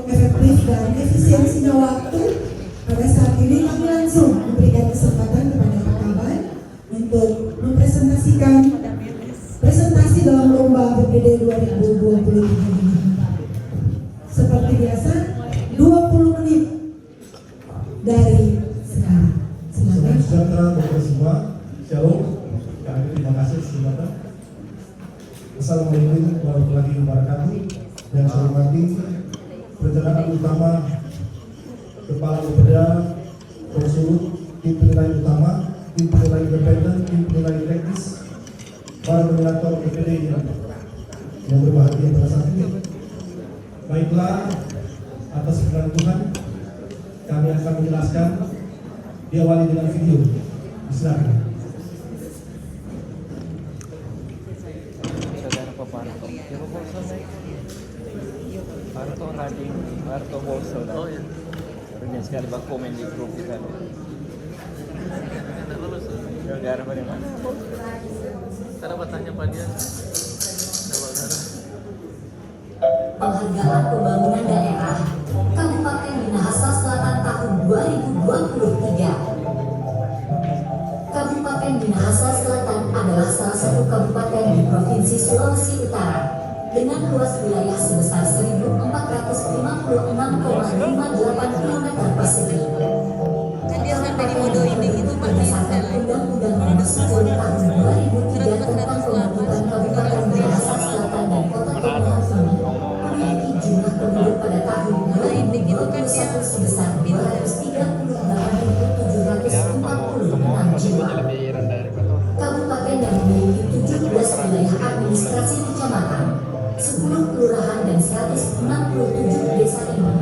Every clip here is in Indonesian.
efektif dan efisiensinya waktu. Pada saat ini kami langsung memberikan kesempatan kepada Pak Kaban untuk mempresentasikan presentasi dalam lomba BPD 2023 ini. Seperti biasa, 20 menit dari sekarang. Silakan. Sejahtera bagi semua. Shalom. Kami terima kasih semuanya. Assalamualaikum warahmatullahi wabarakatuh. Yang saya hormati perencanaan utama Kepala Bapeda, Konsul, tim penilai utama, tim penilai independen, tim penilai teknis, para nominator BPD yang berbahagia pada saat ini. Baiklah, atas kebenaran Tuhan, kami akan menjelaskan, diawali dengan video. Silakan. Parto Nading, Parto Bolso. Oh iya. Banyak sekali bak komen di grup kita. Negara dari mana? Karena bertanya pada dia. Penghargaan Pembangunan Daerah Kabupaten Minahasa Selatan tahun 2023. Kabupaten Minahasa Selatan adalah salah satu kabupaten di Provinsi Sulawesi Utara dengan luas wilayah sebesar 1.456,58 km persegi. Dia sampai di modo ini itu Berdasarkan Undang-Undang Nomor 10 Tahun 2003 tentang pembentukan Kabupaten Minahasa Selatan dan Kota Kepulauan ini memiliki jumlah penduduk pada tahun 2021 sebesar 238.746 jiwa. Kabupaten yang memiliki 17 wilayah administrasi kecamatan, 10 kelurahan dan 167 desa ini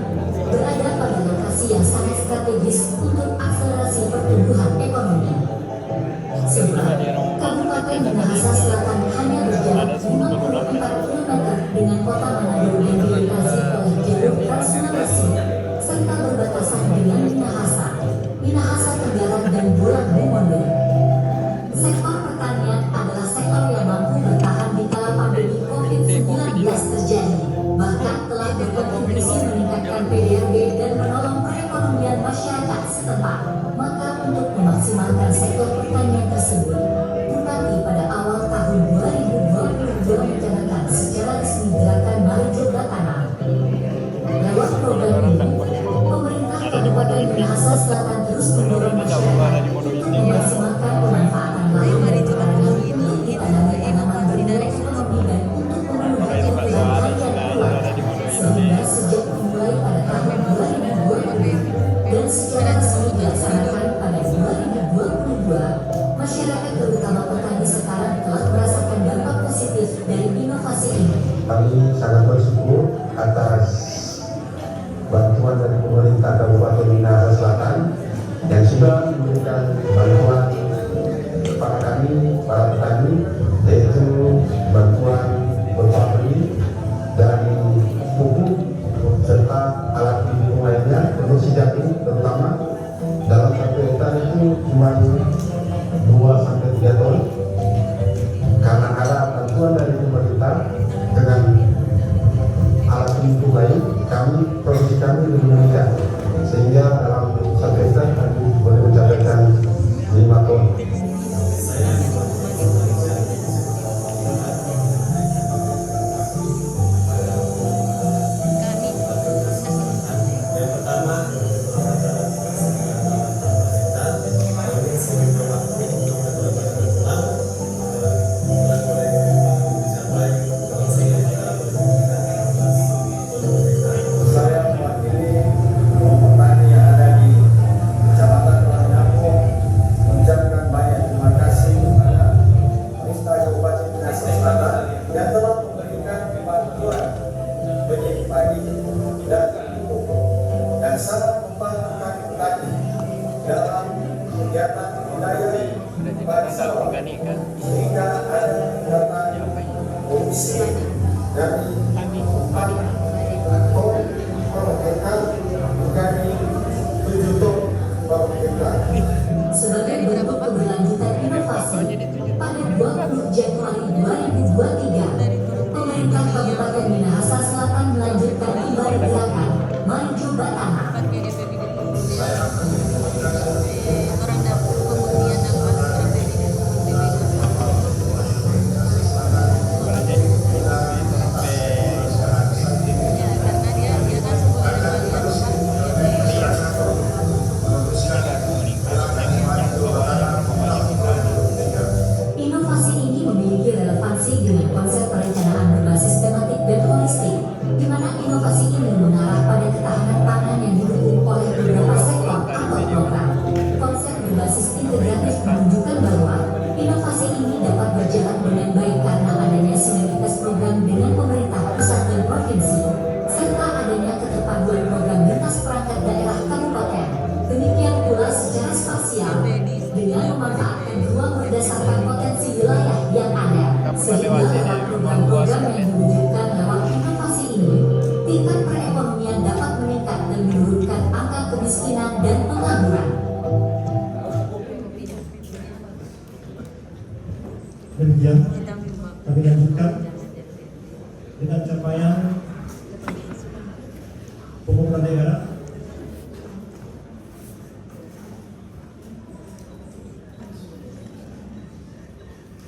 berada pada lokasi yang sangat strategis untuk akselerasi pertumbuhan ekonomi. Sebab Kabupaten Minahasa Selatan hanya berjarak 54 km dengan kota Manado yang dilintasi oleh jalur Trans-Sulawesi serta berbatasan dengan Minahasa, Minahasa Tenggara dan Bolang Mongondo. Sektor pertanian adalah sektor yang mampu bertahan di kala pandemi COVID-19 terjadi, bahkan telah berkontribusi meningkatkan PDRB dan menolong perekonomian masyarakat setempat. Maka untuk memaksimalkan sektor pertanian tersebut, Bupati pada awal tahun 2022 mencanangkan secara resmi gerakan Marijo Tanam. Lewat program ini, pemerintah Kabupaten Minahasa Selatan terus mendorong masyarakat untuk memaksimalkan pemanfaatan lahan dan pertanian untuk ditanami tanaman bernilai ekonomi dan untuk memudahkan pencarian uang. Sehingga sejak dimulai pada tahun 2020 dan secara resmi dilaksanakan pada 2022, masyarakat terutama petani sekarang telah merasakan dampak positif dari inovasi ini. Kami sangat bersyukur atas bantuan dari pemerintah Kabupaten Minahasa Selatan yang sudah memberikan bantuan kepada kami, para petani, yaitu bantuan berupa beli dari pupuk serta alat pendukung lainnya, produksi jagung terutama dalam 1 hektar itu cuma 2-3 ton. Karena ada bantuan dari pemerintah dengan alat pendukung lain, produksi kami lebih meningkat sehingga dalam 1 hektar kami boleh mencapai 5 ton. demikian kami lanjutkan dengan capaian pembangunan daerah.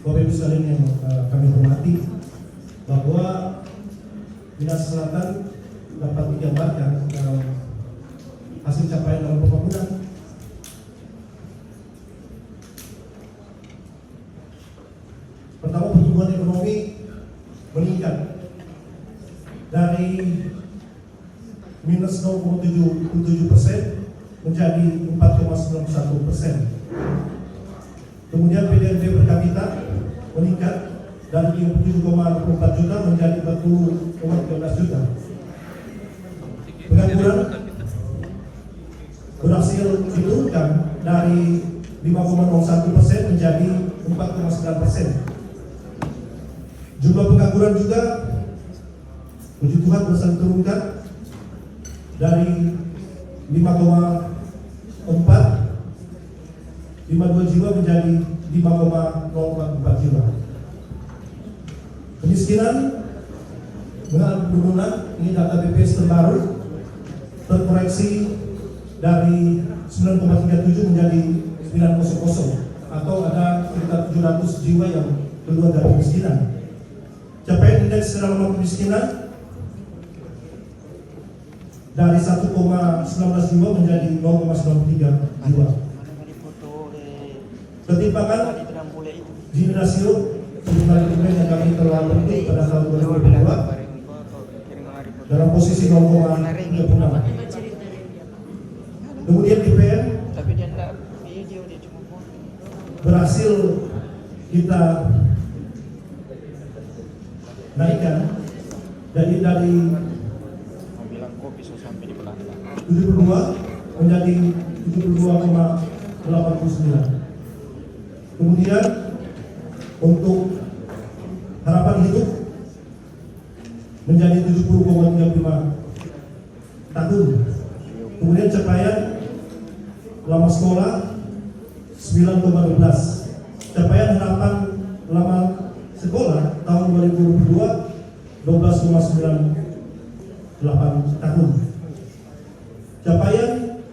Bapak Ibu sekalian yang kami hormati, bahwa Dinas Selatan dapat digambarkan hasil capaian dalam pembangunan. Pertama, pertumbuhan ekonomi meningkat dari minus 0,77% menjadi 4,91%. Kemudian PDB per kapita meningkat dari 37,4 juta menjadi 40,13 juta. Pengangguran berhasil diturunkan dari 5,01% menjadi 4,9%. Jumlah pengangguran juga puji Tuhan berhasil diturunkan dari 5,52 jiwa menjadi 5,04 jiwa. Kemiskinan mengalami penurunan, ini data BPS terbaru, terkoreksi dari 9,37 menjadi 9,00, atau ada sekitar 700 jiwa yang keluar dari kemiskinan. Capaian indeks kerawanan kemiskinan dari 1,19 jiwa menjadi 0,93 jiwa. Ketimpangan Gini rasio jumlah dokumen yang kami telah bentuk pada tahun 2022 dalam posisi 0,36. Kemudian IPM berhasil kita naikkan dari 72 menjadi 72,89. Kemudian untuk harapan hidup menjadi 70,35 tahun. Kemudian capaian lama sekolah 9,12. Capaian harapan lama sekolah tahun 2022 12,98 tahun. Capaian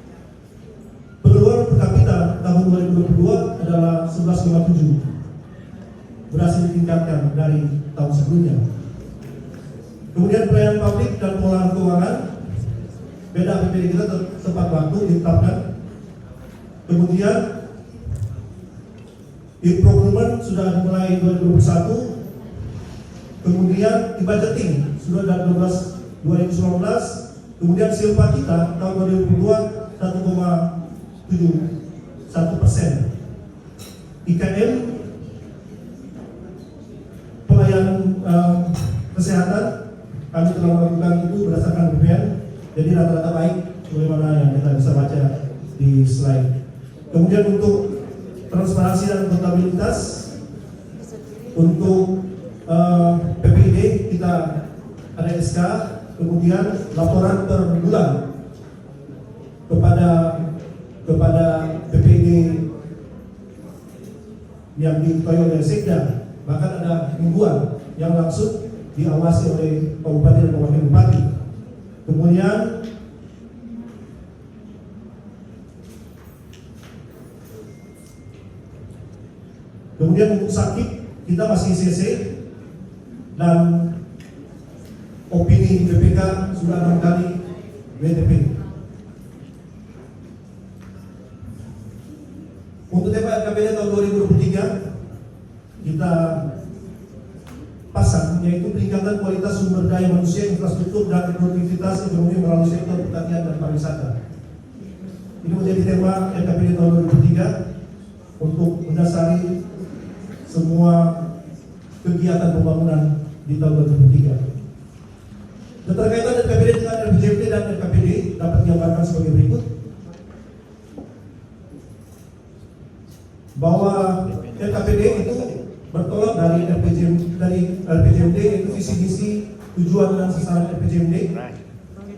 pengeluaran per kapita tahun 2022 adalah 11,7, berhasil ditingkatkan dari tahun sebelumnya. Kemudian pelayanan publik dan pengelolaan keuangan, beda APBD kita tepat waktu ditetapkan. Kemudian e-procurement sudah dimulai 2021. Kemudian e-budgeting sudah dari 2019. Kemudian silpa kita tahun 2022 1,71%. IKM pelayanan kesehatan kami telah melakukan itu berdasarkan BPN, jadi rata-rata baik sebagaimana yang kita bisa baca di slide. Kemudian untuk transparansi dan akuntabilitas, untuk PPID kita ada SK, kemudian laporan per bulan kepada PPID yang diketuai oleh Sekda, bahkan ada mingguan yang langsung diawasi oleh Kabupaten dan Wakil Bupati. Kemudian untuk sakit kita masih CC dan opini BPK sudah 6 kali WTP. Untuk tema RKPD tahun 2023 kita pasang, yaitu peningkatan kualitas sumber daya manusia, infrastruktur dan produktivitas ekonomi melalui sektor pertanian dan pariwisata. Ini menjadi tema RKPD tahun 2023 untuk mendasari semua kegiatan pembangunan di tahun 2023. Keterkaitan RKPD dengan RPJMD dan RKPD dapat digambarkan sebagai berikut. Bahwa RKPD itu bertolak dari RPJMD, yaitu visi misi, tujuan dan sasaran RPJMD.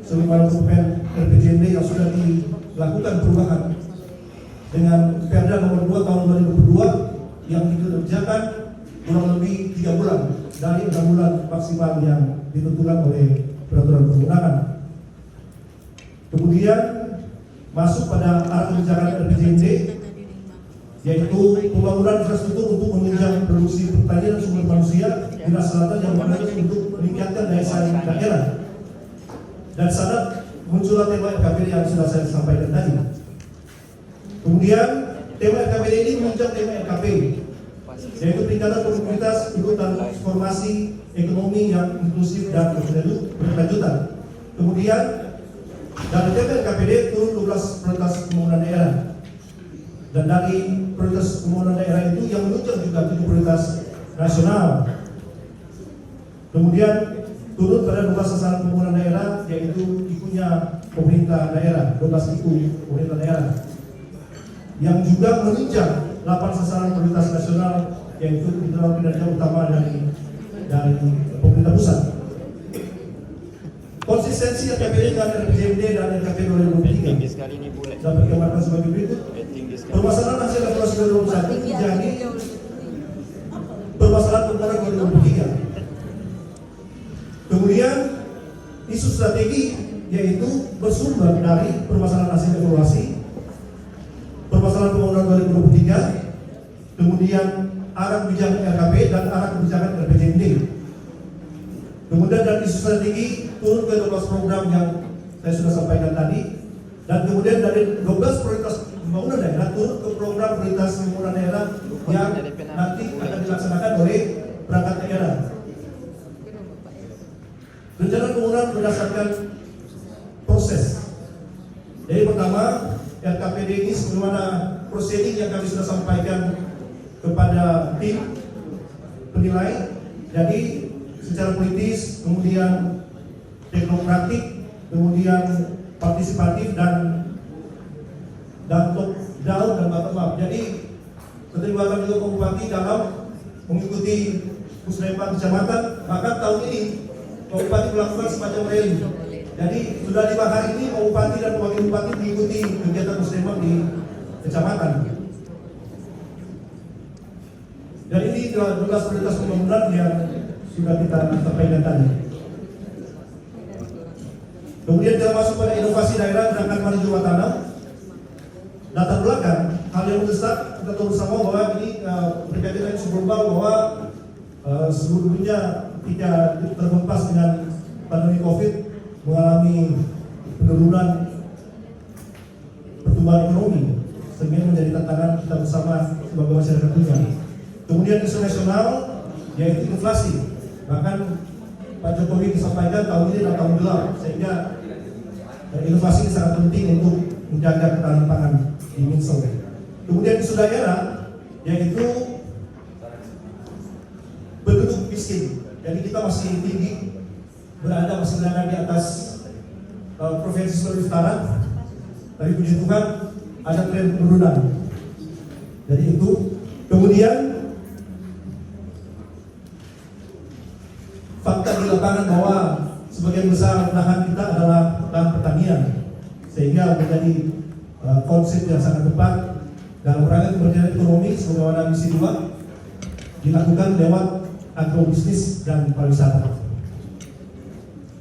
Sebagaimana dokumen RPJMD yang sudah dilakukan perubahan dengan Perda nomor 2 tahun 2022 yang dikerjakan kurang lebih 3 bulan dari 6 bulan maksimal yang ditentukan oleh peraturan perundangan. Kemudian masuk pada arah kebijakan RPJMD, yaitu pembangunan infrastruktur untuk menunjang produksi pertanian dan sumber manusia di Natuna Selatan yang bertujuan untuk meningkatkan daya saing daerah. Dan sana muncullah tema RKPD yang sudah saya sampaikan tadi. Kemudian tema RKPD ini menunjang tema RKP, yaitu peningkatan produktivitas untuk transformasi ekonomi yang inklusif dan berkelanjutan. Kemudian dari tema RKPD turun 12 prioritas pembangunan daerah. Dan dari prioritas pembangunan daerah itu yang menunjang juga 7 prioritas nasional. Kemudian turun pada 12 sasaran pembangunan daerah, yaitu ikunya pemerintah daerah, 12 iku pemerintah daerah. Yang juga menunjang 8 sasaran prioritas nasional, yaitu internal kinerja utama dari pemerintah pusat. Konsistensi RKPD dengan RPJMD dan RKP 2023 sekali ini boleh. dapat digambarkan sebagai berikut. Permasalahan hasil evaluasi 2021 menjadi permasalahan pembangunan 2023. Kemudian isu strategi yaitu bersumber dari permasalahan hasil evaluasi, permasalahan pembangunan 2023, kemudian arah kebijakan RKP dan arah kebijakan RPJMD. Kemudian dari isu strategi turun ke 12 program yang saya sudah sampaikan tadi, dan kemudian dari 12 prioritas pembangunan daerah turun ke program prioritas pembangunan daerah yang nanti akan dilaksanakan oleh perangkat daerah. Rencana pembangunan berdasarkan proses. Jadi pertama, RKPD ini sebagaimana prosedur yang kami sudah sampaikan kepada tim penilai. Jadi secara politis, kemudian teknokratik, kemudian partisipatif dan top down dan bottom up. Jadi keterlibatan juga Pak Bupati dalam mengikuti musrembang kecamatan. Maka tahun ini Pak Bupati melakukan semacam rally. Jadi sudah 5 hari ini Pak Bupati dan Wakil Bupati mengikuti kegiatan musrembang di kecamatan. Dan ini 12 prioritas pembangunan yang sudah kita sampaikan tadi. Kemudian kita masuk pada inovasi daerah gerakan menuju tanam. Latar belakang hal yang mendesak kita tahu bersama bahwa ini berkaitan dengan isu global bahwa seluruh dunia ketika terhempas dengan pandemi COVID mengalami penurunan pertumbuhan ekonomi, sehingga menjadi tantangan kita bersama sebagai masyarakat dunia. Kemudian isu nasional yaitu inflasi. Bahkan Pak Jokowi disampaikan tahun ini adalah tahun gelap, sehingga inovasi ini sangat penting untuk menjaga ketahanan pangan di Minsel. Kemudian isu daerah yaitu penduduk miskin. Jadi kita masih tinggi, masih berada di atas provinsi Sulawesi Utara. Tapi puji Tuhan ada tren penurunan. Jadi itu. Kemudian fakta di lapangan bahwa sebagian besar lahan kita adalah lahan pertanian, sehingga menjadi konsep yang sangat tepat dalam rangka pemberdayaan ekonomi sebagaimana misi 2 dilakukan lewat agrobisnis dan pariwisata.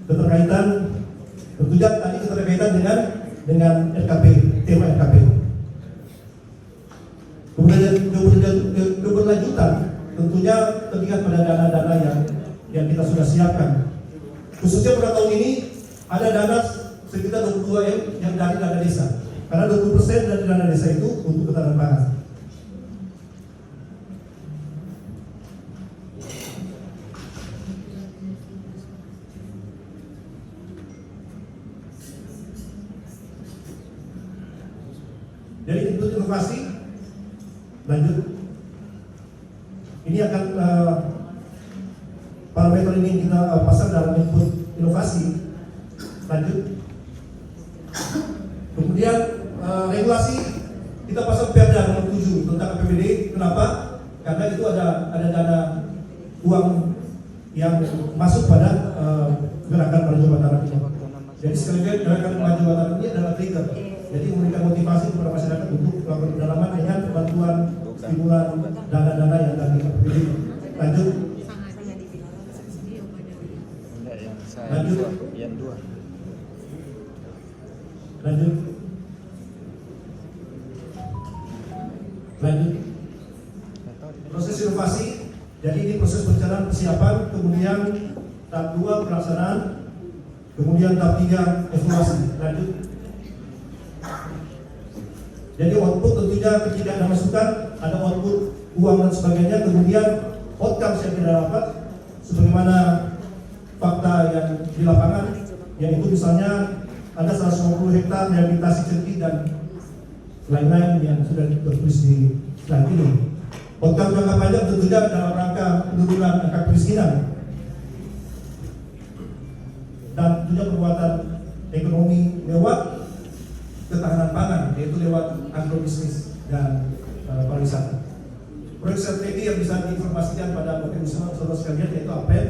Keterkaitan dengan RKP, tema RKP. Kemudian keberlanjutan tentunya terlihat pada dana-dana yang kita sudah siapkan. Khususnya pada tahun ini ada dana sekitar 22 M yang dari dana desa. Karena 20% dari dana desa itu untuk ketahanan pangan. Jadi untuk inovasi lanjut. Ini akan parameter ini kita pasang dalam input inovasi. Lanjut. Kemudian regulasi kita pasang Perda nomor 7 tentang APBD. Kenapa? Karena itu ada dana uang yang masuk pada gerakan Maju Tanam ini. Jadi sekali lagi gerakan Maju Tanam ini adalah trigger. Jadi memberikan motivasi kepada masyarakat untuk melakukan pendalaman dengan bantuan stimulan dana-dana yang dari APBD. Lanjut. Enggak, yang saya Lanjut. yang dua. Lanjut. Lanjut. Proses inovasi. Jadi ini proses perencanaan persiapan, kemudian tahap 2 pelaksanaan, kemudian tahap 3 evaluasi. Lanjut. Jadi output tentunya ketika ada masukan, ada output uang dan sebagainya, kemudian outcome yang kita dapat sebagaimana fakta yang di lapangan, yaitu misalnya ada 150 hektar rehabilitasi cengkih dan lain-lain yang sudah tertulis di slide ini. Outcome jangka panjang tentunya dalam rangka penurunan angka kemiskinan dan tentunya perbuatan ekonomi lewat ketahanan pangan, yaitu lewat agrobisnis dan pariwisata. Proyek strategi yang bisa diinformasikan pada Bapak Ibu saudara sekalian yaitu APEN,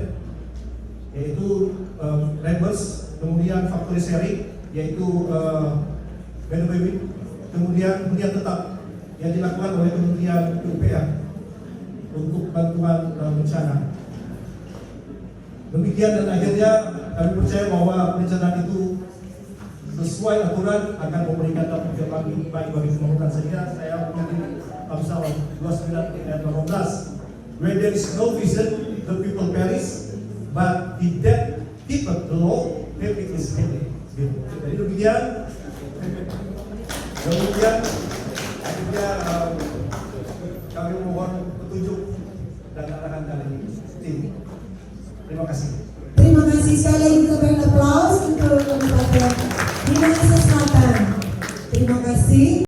yaitu Rebels, kemudian factory sharing, yaitu benefit, kemudian tetap yang dilakukan oleh Kementerian PUPR untuk bantuan bencana. Demikian dan akhirnya kami percaya bahwa perencanaan itu sesuai aturan akan memberikan dampak yang baik bagi pembangunan. Sehingga saya mengikuti Amsal 29 ayat 18. Where there is no vision, the people perish, but he that keepeth the law, perfect is happy. Jadi demikian. Kemudian akhirnya kami mohon petunjuk dan arahan dari tim. Terima kasih. Terima kasih sekali lagi, kita beri aplaus untuk Kabupaten Minahasa Selatan. Terima kasih.